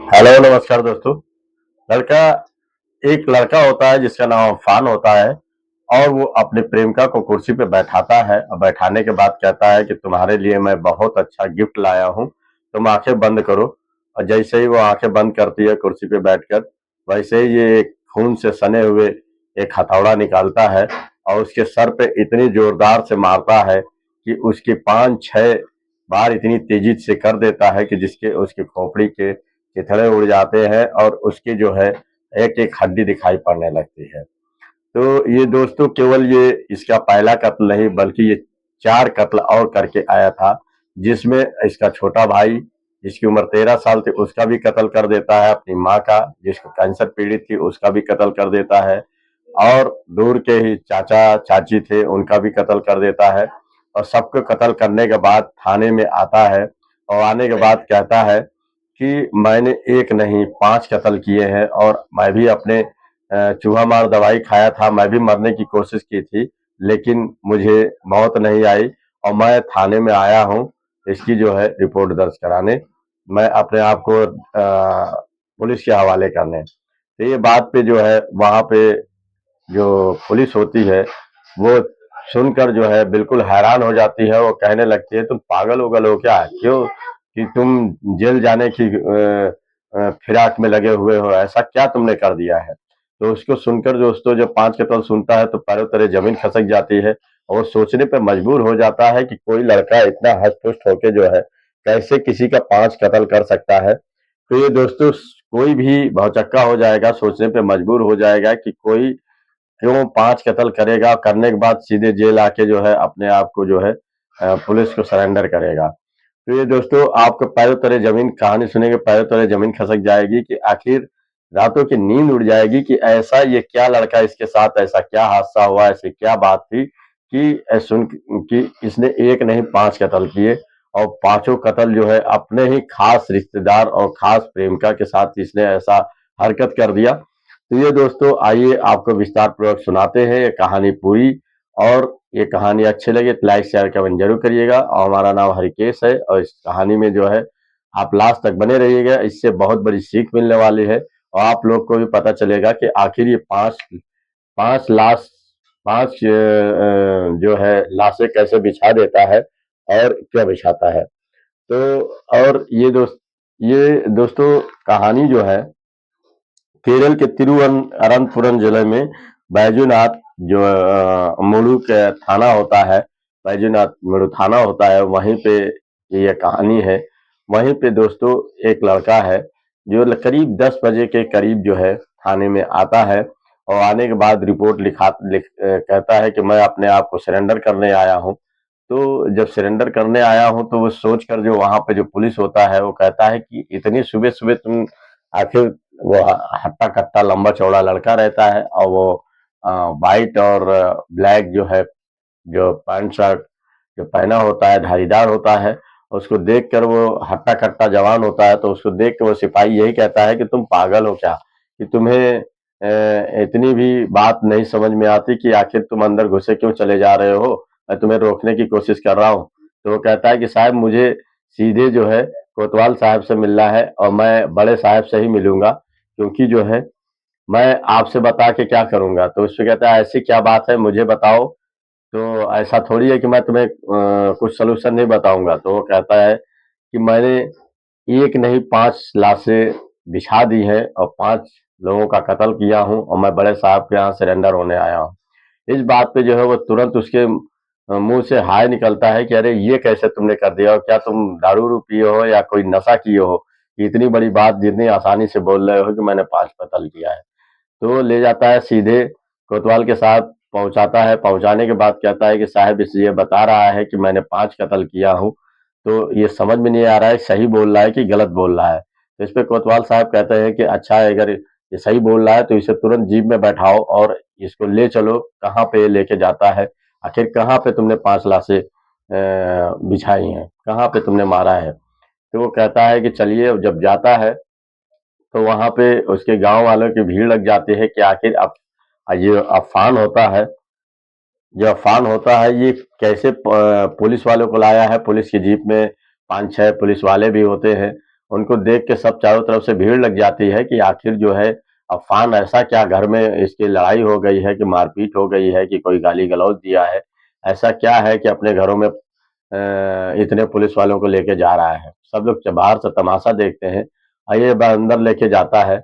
Hello नमस्कार दोस्तों। लड़का एक लड़का होता है जिसका नाम अफ़ान होता है और वो अपनी प्रेमिका को कुर्सी पे बैठाता है और बैठाने के बाद कहता है कि तुम्हारे लिए मैं बहुत अच्छा गिफ्ट लाया हूँ, तुम आंखें बंद करो। और जैसे ही वो आंखें बंद करती है कुर्सी पे बैठकर, वैसे ही ये एक खून से सने हुए एक हथौड़ा निकालता है और उसके सर पे इतनी जोरदार से मारता है कि उसकी 5-6 बार इतनी तेजी से कर देता है कि जिसके उसकी खोपड़ी के चिथड़े उड़ जाते हैं और उसकी जो है एक एक हड्डी दिखाई पड़ने लगती है। तो ये दोस्तों केवल ये इसका पहला कत्ल नहीं बल्कि ये 4 कत्ल और करके आया था, जिसमें इसका छोटा भाई जिसकी उम्र 13 साल थी उसका भी कत्ल कर देता है, अपनी माँ का जिसको कैंसर पीड़ित थी उसका भी कत्ल कर देता है और दूर के ही चाचा-चाची थे उनका भी कत्ल कर देता है और सबको कत्ल करने के बाद थाने में आता है और आने के बाद कहता है कि मैंने एक नहीं 5 कत्ल किए हैं और मैं भी अपने चूहा मार दवाई खाया था, मैं भी मरने की कोशिश की थी, लेकिन मुझे मौत नहीं आई और मैं थाने में आया हूँ इसकी जो है रिपोर्ट दर्ज कराने, मैं अपने आप को पुलिस के हवाले करने। तो ये बात पे जो है वहाँ पे जो पुलिस होती है वो सुनकर जो है बिल्कुल हैरान हो जाती है। वो कहने लगती है तुम पागल उगल हो क्या, क्यों कि तुम जेल जाने की फिराक में लगे हुए हो, ऐसा क्या तुमने कर दिया है। तो उसको सुनकर दोस्तों जब 5 कत्ल सुनता है तो पैरों तले जमीन खसक जाती है और सोचने पर मजबूर हो जाता है कि कोई लड़का इतना हष्ट पुष्ट होके जो है कैसे किसी का 5 कत्ल कर सकता है। तो ये दोस्तों कोई भी भौचक्का हो जाएगा, सोचने पे मजबूर हो जाएगा कि कोई क्यों 5 कत्ल करेगा, करने के बाद सीधे जेल आके जो है अपने आप को जो है पुलिस को सरेंडर करेगा। तो ये दोस्तों आपको पैरों तले जमीन कहानी सुनेंगे, पैरों तले जमीन खसक जाएगी कि आखिर रातों की नींद उड़ जाएगी कि ऐसा ये क्या लड़का, इसके साथ ऐसा क्या हादसा हुआ, ऐसी क्या बात थी कि सुन कि इसने एक नहीं 5 कत्ल किए और पांचों कत्ल जो है अपने ही खास रिश्तेदार और खास प्रेमिका के साथ इसने ऐसा हरकत कर दिया। तो ये दोस्तों आइए आपको विस्तार पूर्वक सुनाते हैं ये कहानी पूरी। और ये कहानी अच्छी लगे तो लाइक शेयर कमेंट जरूर करिएगा और हमारा नाम हरिकेश है और इस कहानी में जो है आप लास्ट तक बने रहिएगा, इससे बहुत बड़ी सीख मिलने वाली है और आप लोग को भी पता चलेगा कि आखिर ये पांच पांच लाश पांच जो है लाशें कैसे बिछा देता है और क्यों बिछाता है। तो और ये दोस्तों कहानी जो है केरल के तिरुवनंतपुरम जिले में बैजूनाथ जो मुलु के थाना होता है, बैजूनाथ मुलु थाना होता है, वहीं पे ये कहानी है। वहीं पे दोस्तों एक लड़का है जो करीब 10 बजे के करीब जो है थाने में आता है और आने के बाद रिपोर्ट कहता है कि मैं अपने आप को सरेंडर करने आया हूँ। तो जब सरेंडर करने आया हूँ तो वो सोच कर जो वहां पे जो पुलिस होता है वो कहता है कि इतनी सुबह सुबह तुम आखिर वो हट्टा कट्टा लंबा चौड़ा लड़का रहता है और वो वाइट और ब्लैक जो है जो पैंट शर्ट जो पहना होता है धारीदार होता है, उसको देख कर वो हट्टा कट्टा जवान होता है तो उसको देख कर वो सिपाही यही कहता है कि तुम पागल हो क्या, कि तुम्हें इतनी भी बात नहीं समझ में आती कि आखिर तुम अंदर घुसे क्यों चले जा रहे हो, मैं तुम्हें रोकने की कोशिश कर रहा हूँ। तो वो कहता है कि साहब मुझे सीधे जो है कोतवाल साहब से मिलना है और मैं बड़े साहब से ही मिलूंगा, क्योंकि जो है मैं आपसे बता के क्या करूंगा। तो उससे कहता है ऐसी क्या बात है मुझे बताओ, तो ऐसा थोड़ी है कि मैं तुम्हें कुछ सलूशन नहीं बताऊंगा। तो वो कहता है कि मैंने एक नहीं 5 लाशें बिछा दी हैं और 5 लोगों का कत्ल किया हूँ और मैं बड़े साहब के यहाँ सरेंडर होने आया हूँ। इस बात पे जो है वो तुरंत उसके मुंह से हाय निकलता है कि अरे ये कैसे तुमने कर दिया और क्या तुम दारू उरू पिए हो या कोई नशा किए हो कि इतनी बड़ी बात जितनी आसानी से बोल रहे हो कि मैंने 5 कत्ल किया है। तो ले जाता है सीधे कोतवाल के साथ पहुंचाता है, पहुंचाने के बाद कहता है कि साहब इस ये बता रहा है कि मैंने 5 कत्ल किया हूँ, तो ये समझ में नहीं आ रहा है सही बोल रहा है कि गलत बोल रहा है। तो इस पे कोतवाल साहब कहते हैं कि अच्छा है अगर ये सही बोल रहा है तो इसे तुरंत जीप में बैठाओ और इसको ले चलो, कहाँ पे ये लेके जाता है, आखिर कहाँ पे तुमने 5 लाशें बिछाई हैं, कहाँ पे तुमने मारा है। तो वो कहता है कि चलिए, जब जाता है तो वहां पे उसके गांव वालों की भीड़ लग जाती है कि आखिर ये अफान होता है, जो अफान होता है ये कैसे पुलिस वालों को लाया है। पुलिस की जीप में 5-6 पुलिस वाले भी होते हैं उनको देख के सब चारों तरफ से भीड़ लग जाती है कि आखिर जो है अफान ऐसा क्या घर में इसकी लड़ाई हो गई है कि मारपीट हो गई है कि कोई गाली गलौज दिया है, ऐसा क्या है कि अपने घरों में इतने पुलिस वालों को लेके जा रहा है। सब लोग बाहर से तमाशा देखते हैं और ये अंदर लेके जाता है।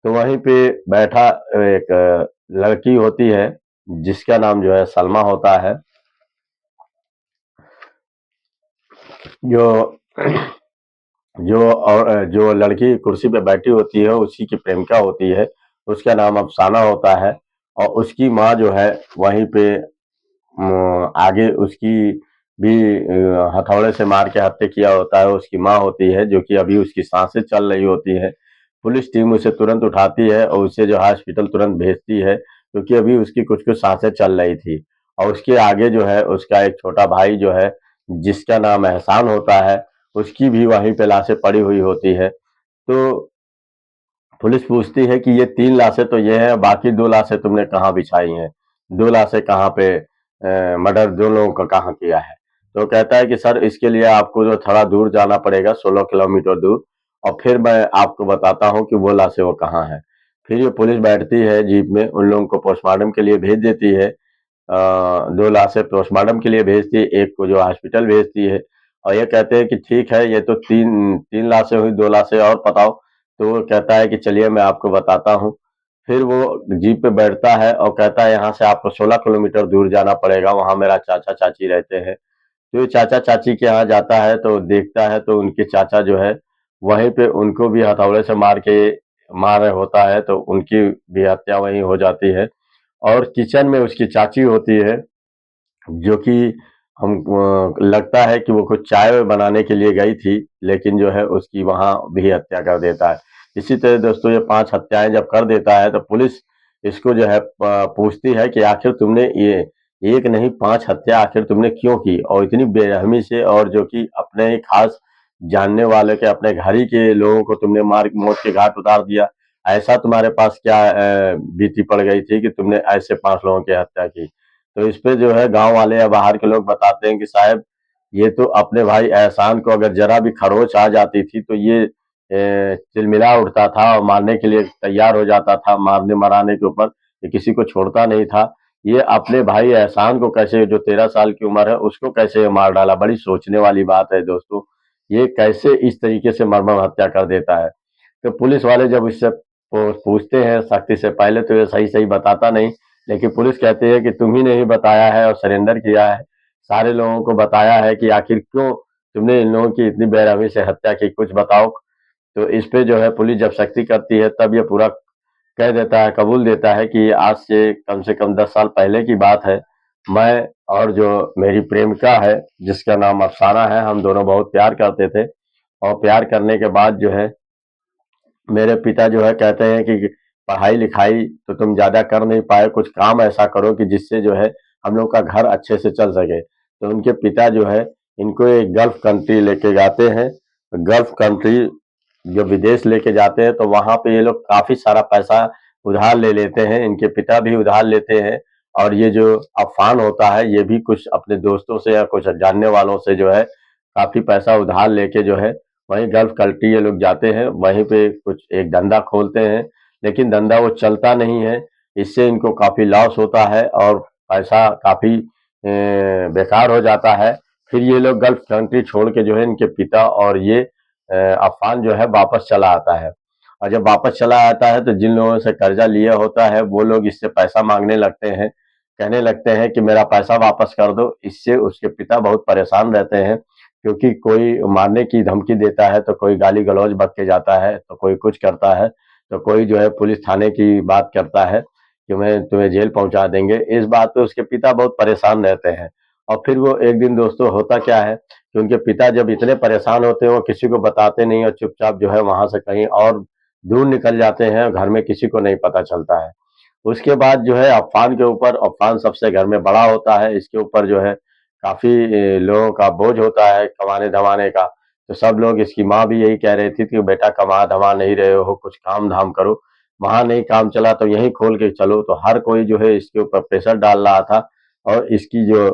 तो वहीं पे बैठा एक लड़की होती है जिसका नाम जो है सलमा होता है, जो जो लड़की कुर्सी पे बैठी होती है उसी की प्रेमिका होती है, उसका नाम अफसाना होता है। और उसकी माँ जो है वहीं पे आगे उसकी भी हथौड़े से मार के हत्या किया होता है, उसकी माँ होती है जो कि अभी उसकी सांसें चल रही होती है। पुलिस टीम उसे तुरंत उठाती है और उसे जो हॉस्पिटल तुरंत भेजती है क्योंकि अभी उसकी कुछ कुछ सांसें चल रही थी। और उसके आगे जो है उसका एक छोटा भाई जो है जिसका नाम एहसान होता है, उसकी भी वहीं पे लाशें पड़ी हुई होती है। तो पुलिस पूछती है कि ये 3 लाशें तो ये है, बाकी 2 लाशें तुमने कहाँ बिछाई हैं? 2 लाशें कहाँ पे मर्डर 2 लोगों का कहाँ किया है? तो कहता है कि सर इसके लिए आपको जो थोड़ा दूर जाना पड़ेगा 16 किलोमीटर दूर और फिर मैं आपको बताता हूँ कि वो लाशें वो कहाँ हैं। फिर ये पुलिस बैठती है जीप में, उन लोगों को पोस्टमार्टम के लिए भेज देती है। 2 लाशें पोस्टमार्टम के लिए भेजती है, एक को जो हॉस्पिटल भेजती है और ये कहते हैं कि ठीक है ये तो 3 लाशें हुई, 2 लाशें और बताओ। तो वो कहता है कि चलिए मैं आपको बताता हूँ। फिर वो जीप पे बैठता है और कहता है यहाँ से आपको 16 किलोमीटर दूर जाना पड़ेगा, वहाँ मेरा चाचा चाची रहते हैं। तो ये चाचा चाची के यहाँ जाता है तो देखता है तो उनके चाचा जो है वहीं पे उनको भी हथौड़े से मार रहे होता है, तो उनकी भी हत्या वहीं हो जाती है। और किचन में उसकी चाची होती है जो कि लगता है कि वो कुछ चाय बनाने के लिए गई थी, लेकिन जो है उसकी वहाँ भी हत्या कर देता है। इसी तरह दोस्तों ये 5 हत्याएँ जब कर देता है तो पुलिस इसको जो है पूछती है कि आखिर तुमने ये 1 नहीं 5 हत्या आखिर तुमने क्यों की? और इतनी बेरहमी से, और जो कि अपने ही खास जानने वाले के अपने घर ही के लोगों को तुमने मार मौत के घाट उतार दिया। ऐसा तुम्हारे पास क्या बीती पड़ गई थी कि तुमने ऐसे 5 लोगों की हत्या की? तो इस पे जो है गांव वाले या बाहर के लोग बताते हैं कि साहब ये तो अपने भाई एहसान को अगर जरा भी खरोच आ जाती थी तो ये चिलमिला उठता था और मारने के लिए तैयार हो जाता था, मारने मराने के ऊपर ये किसी को छोड़ता नहीं था। ये अपने भाई एहसान को कैसे, जो 13 साल की उम्र है उसको कैसे मार डाला? बड़ी सोचने वाली बात है दोस्तों। ये कैसे इस तरीके से मर्मम हत्या कर देता है? तो पुलिस वाले जब इससे पूछते हैं सख्ती से, पहले तो ये सही सही बताता नहीं, लेकिन पुलिस कहती है कि तुम ही ने ही बताया है और सरेंडर किया है, सारे लोगों को बताया है कि आखिर क्यों तुमने इन लोगों की इतनी बेरहमी से हत्या की, कुछ बताओ। तो इस पे जो है पुलिस जब सख्ती करती है तब ये पूरा कह देता है, कबूल देता है कि आज से कम 10 साल पहले की बात है। मैं और जो मेरी प्रेमिका है जिसका नाम अफसाना है, हम दोनों बहुत प्यार करते थे और प्यार करने के बाद जो है मेरे पिता जो है कहते हैं कि पढ़ाई लिखाई तो तुम ज्यादा कर नहीं पाए, कुछ काम ऐसा करो कि जिससे जो है हम लोग का घर अच्छे से चल सके। तो उनके पिता जो है इनको एक गल्फ कंट्री लेके जाते हैं। गल्फ कंट्री जो विदेश लेके जाते हैं तो वहां पे ये लोग काफी सारा पैसा उधार ले लेते हैं, इनके पिता भी उधार लेते हैं। और ये जो अफान होता है ये भी कुछ अपने दोस्तों से या कुछ जानने वालों से जो है काफी पैसा उधार लेके जो है वहीं गल्फ कंट्री ये लोग जाते हैं, वहीं पे कुछ एक धंधा खोलते हैं, लेकिन धंधा वो चलता नहीं है। इससे इनको काफी लॉस होता है और पैसा काफी बेकार हो जाता है। फिर ये लोग गल्फ कंट्री छोड़ के जो है इनके पिता और ये अफान जो है वापस चला आता है। और जब वापस चला आता है तो जिन लोगों से कर्जा लिया होता है वो लोग इससे पैसा मांगने लगते हैं, कहने लगते हैं कि मेरा पैसा वापस कर दो। इससे उसके पिता बहुत परेशान रहते हैं क्योंकि कोई मारने की धमकी देता है तो कोई गाली गलौज बक के जाता है, तो कोई कुछ करता है, तो कोई जो है पुलिस थाने की बात करता है कि मैं तुम्हें जेल पहुंचा देंगे। इस बात पे उसके पिता बहुत परेशान रहते हैं। और फिर वो एक दिन दोस्तों होता क्या है कि उनके पिता जब इतने परेशान होते हैं वो किसी को बताते नहीं और चुपचाप जो है वहां से कहीं और दूर निकल जाते हैं, घर में किसी को नहीं पता चलता है। उसके बाद जो है अफ़ान के ऊपर, अफ़ान सबसे घर में बड़ा होता है, इसके ऊपर जो है काफ़ी लोगों का बोझ होता है कमाने-धमाने का। तो सब लोग, इसकी माँ भी यही कह रही थी कि बेटा कमा-धमा नहीं रहे हो, कुछ काम-धाम करो। वहाँ नहीं काम चला तो यहीं खोल के चलो, तो हर कोई जो है इसके ऊपर प्रेशर डाल रहा था और इसकी जो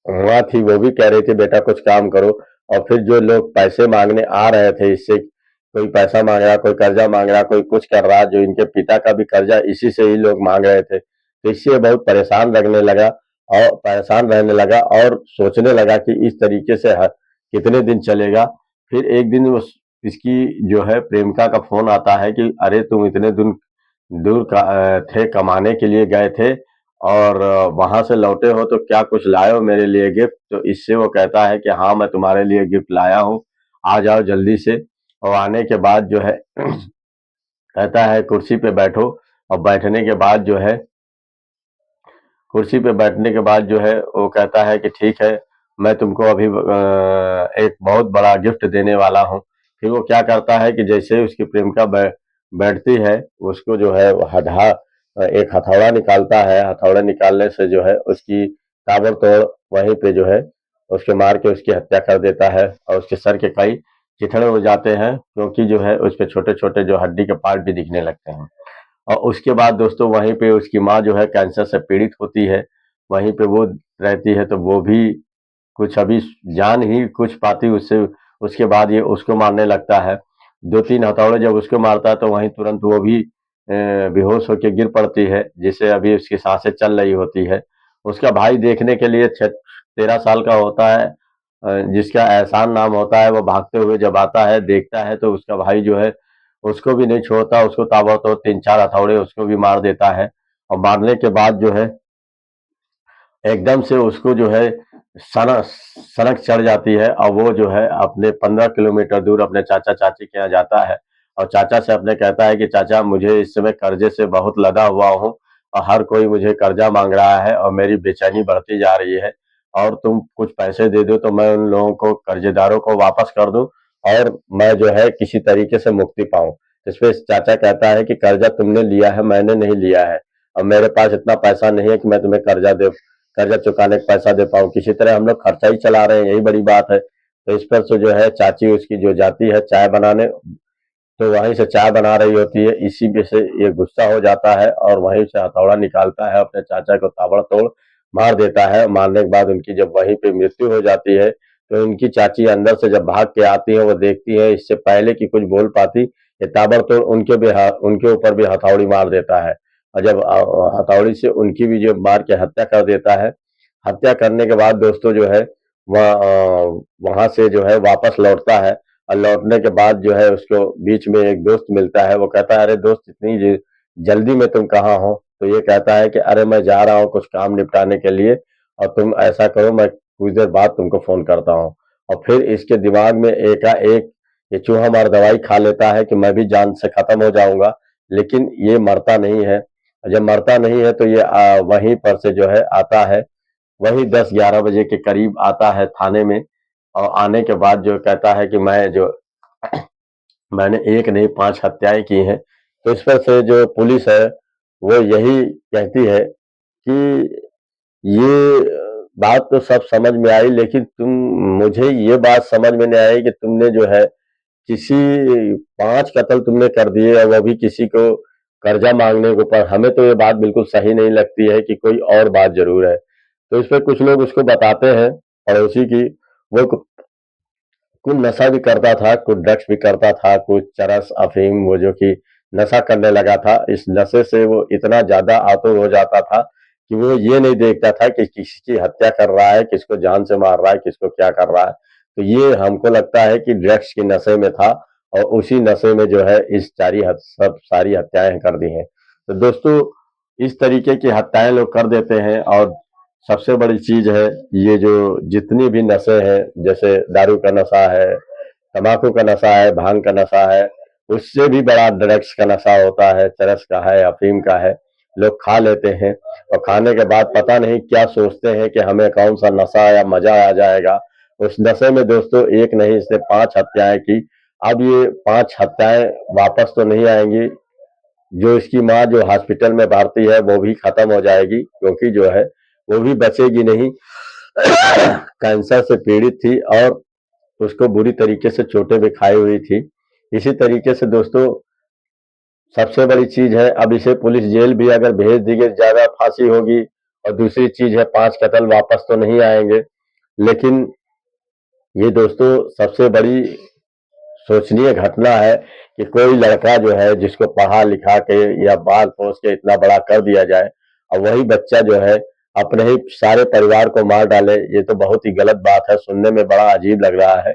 माँ थी वो भी कह रही थी बेटा कुछ काम करो। और फिर जो लोग पैसे मांगने आ रहे थे इससे, कोई पैसा मांग रहा, कोई कर्जा मांग रहा, कोई कुछ कर रहा, जो इनके पिता का भी कर्जा इसी से ही लोग मांग रहे थे, तो इससे बहुत परेशान रहने लगा और सोचने लगा कि इस तरीके से कितने दिन चलेगा। फिर एक दिन इसकी जो है प्रेमिका का फोन आता है कि अरे तुम इतने दूर दूर थे, कमाने के लिए गए थे और वहां से लौटे हो तो क्या कुछ लाए हो मेरे लिए गिफ्ट? तो इससे वो कहता है कि हाँ, मैं तुम्हारे लिए गिफ्ट लाया हूँ, आ जाओ जल्दी से। और आने के बाद जो है कहता है कुर्सी पे बैठो, और बैठने के बाद जो है कुर्सी पे बैठने के बाद जो है वो कहता है कि ठीक है, मैं तुमको अभी एक बहुत बड़ा गिफ्ट देने वाला हूँ। फिर वो क्या करता है कि जैसे ही उसकी प्रेमिका बैठती है, उसको जो है वो एक हथौड़ा निकालता है। हथौड़ा निकालने से जो है उसकी ताबड़तोड़ वहीं पे जो है उसके मार के उसकी हत्या कर देता है, और उसके सर के कई चिथड़े हो जाते हैं, क्योंकि जो है उस पे छोटे छोटे जो हड्डी के पार्ट भी दिखने लगते हैं। और उसके बाद दोस्तों वहीं पे उसकी माँ जो है कैंसर से पीड़ित होती है, वहीं पे वो रहती है, तो वो भी कुछ अभी जान ही कुछ पाती उससे। उसके बाद ये उसको मारने लगता है, दो तीन हथौड़े जब उसको मारता है तो वहीं तुरंत वो भी बेहोश होकर गिर पड़ती है, जिससे अभी उसकी सांसें चल रही होती है। उसका भाई देखने के लिए 13 साल का होता है, जिसका एहसान नाम होता है, वो भागते हुए जब आता है देखता है तो उसका भाई जो है उसको भी नहीं छोड़ता, उसको ताबड़तोड़ तीन चार हथौड़े उसको भी मार देता है। और मारने के बाद जो है एकदम से उसको जो है सनक सनक चढ़ जाती है, और वो जो है अपने 15 किलोमीटर दूर अपने चाचा चाची के यहाँ जाता है, और चाचा से अपने कहता है कि चाचा, मुझे इस समय कर्जे से बहुत लदा हुआ हूँ, और हर कोई मुझे कर्जा मांग रहा है और मेरी बेचैनी बढ़ती जा रही है, और तुम कुछ पैसे दे दो तो मैं उन लोगों को, कर्जेदारों को वापस कर दूं और मैं जो है किसी तरीके से मुक्ति पाऊं। इस पे चाचा कहता है कि कर्जा तुमने लिया है, मैंने नहीं लिया है, और मेरे पास इतना पैसा नहीं है कि मैं तुम्हें कर्जा चुकाने का पैसा दे पाऊँ, किसी तरह हम लोग खर्चा ही चला रहे हैं, यही बड़ी बात है। तो इस पर से जो है चाची उसकी जो जाती है चाय बनाने, तो वहीं से चाय बना रही होती है, इसी पे से ये गुस्सा हो जाता है और वहीं से हथौड़ा निकालता है, अपने चाचा को ताबड़तोड़ मार देता है। मारने के बाद उनकी जब वहीं पे मृत्यु हो जाती है, तो उनकी चाची अंदर से जब भाग के आती है, वो देखती है इससे पहले कि कुछ बोल पाती, ये ताबड़तोड़ उनके ऊपर भी हथौड़ी मार देता है। और जब हथौड़ी से उनकी भी जो मार के हत्या कर देता है, हत्या करने के बाद दोस्तों जो है वह वहां से जो है वापस लौटता है, और लौटने के बाद जो है उसको बीच में एक दोस्त मिलता है। वो कहता है, अरे दोस्त, इतनी जल्दी में तुम कहाँ हो? तो ये कहता है कि अरे मैं जा रहा हूँ कुछ काम निपटाने के लिए, और तुम ऐसा करो, मैं कुछ देर बाद तुमको फोन करता हूँ। और फिर इसके दिमाग में एकाएक ये चूहा मार दवाई खा लेता है कि मैं भी जान से खत्म हो जाऊंगा, लेकिन ये मरता नहीं है। जब मरता नहीं है तो ये वहीं पर से जो है आता है, वही 10-11 बजे के करीब आता है थाने में। और आने के बाद जो कहता है कि मैंने एक नहीं 5 हत्याएं की हैं। तो इस पर से जो पुलिस है वो यही कहती है कि ये बात तो सब समझ में आई, लेकिन मुझे ये बात समझ में नहीं आई कि तुमने जो है किसी 5 कत्ल तुमने कर दिए, और वो भी किसी को कर्जा मांगने के ऊपर। हमें तो ये बात बिल्कुल सही नहीं लगती है, कि कोई और बात जरूर है। तो इस पे कुछ लोग उसको बताते हैं पड़ोसी की, वो कुछ नशा भी करता था, कुछ ड्रग्स भी करता था, कुछ चरस अफीम, वो जो कि नशा करने लगा था। इस नशे से वो इतना ज्यादा आतुर हो जाता था कि वो ये नहीं देखता था कि किसी की हत्या कर रहा है, किसको जान से मार रहा है, किसको क्या कर रहा है। तो ये हमको लगता है कि ड्रग्स के नशे में था, और उसी नशे में जो है इस सब सारी हत्याएं कर दी हैं। तो दोस्तों, इस तरीके की हत्याएं लोग कर देते हैं। और सबसे बड़ी चीज है, ये जो जितनी भी नशे हैं, जैसे दारू का नशा है, तम्बाकू का नशा है, भांग का नशा है, उससे भी बड़ा ड्रग्स का नशा होता है, चरस का है, अफीम का है। लोग खा लेते हैं, और खाने के बाद पता नहीं क्या सोचते हैं कि हमें कौन सा नशा या मजा आ जाएगा। उस नशे में दोस्तों एक नहीं, इसने 5 हत्याएं की। अब ये 5 हत्याएं वापस तो नहीं आएंगी। जो इसकी माँ जो हॉस्पिटल में भर्ती है वो भी खत्म हो जाएगी, क्योंकि जो है वो भी बचेगी नहीं। कैंसर से पीड़ित थी, और उसको बुरी तरीके से चोटें भी खाई हुई थी। इसी तरीके से दोस्तों, सबसे बड़ी चीज है, अब इसे पुलिस जेल भी अगर भेज दी गई, ज्यादा फांसी होगी। और दूसरी चीज है, 5 कत्ल वापस तो नहीं आएंगे, लेकिन ये दोस्तों सबसे बड़ी सोचनीय घटना है कि कोई लड़का जो है जिसको पढ़ा लिखा के या पाल पोस के इतना बड़ा कर दिया जाए और वही बच्चा जो है अपने ही सारे परिवार को मार डाले, ये तो बहुत ही गलत बात है, सुनने में बड़ा अजीब लग रहा है।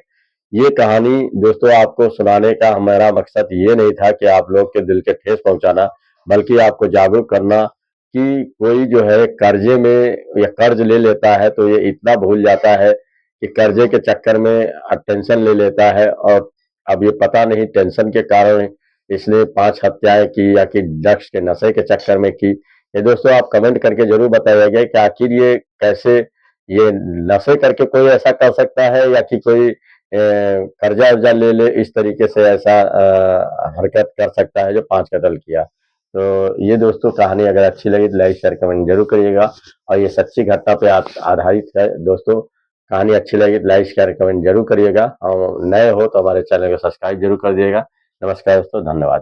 ये कहानी दोस्तों आपको सुनाने का हमारा मकसद ये नहीं था कि आप लोग के दिल के ठेस पहुंचाना, बल्कि आपको जागरूक करना कि कोई जो है कर्जे में या कर्ज ले लेता है तो ये इतना भूल जाता है कि कर्जे के चक्कर में टेंशन ले लेता है, और अब ये पता नहीं टेंशन के कारण इसने 5 हत्याएं की या कि ड्रग्स के नशे के चक्कर में की। ये दोस्तों आप कमेंट करके जरूर बताइएगा कि आखिर ये कैसे, ये नशे करके कोई ऐसा कर सकता है या कि कोई कर्जा वर्जा ले ले इस तरीके से ऐसा हरकत कर सकता है जो 5 कत्ल किया। तो ये दोस्तों कहानी अगर अच्छी लगी तो लाइक शेयर कमेंट जरूर करिएगा, और ये सच्ची घटना पे आधारित है दोस्तों। कहानी अच्छी लगी तो लाइक शेयर कमेंट जरूर करिएगा, और नए हो तो हमारे चैनल को सब्सक्राइब जरूर कर दिएगा। नमस्कार दोस्तों, धन्यवाद।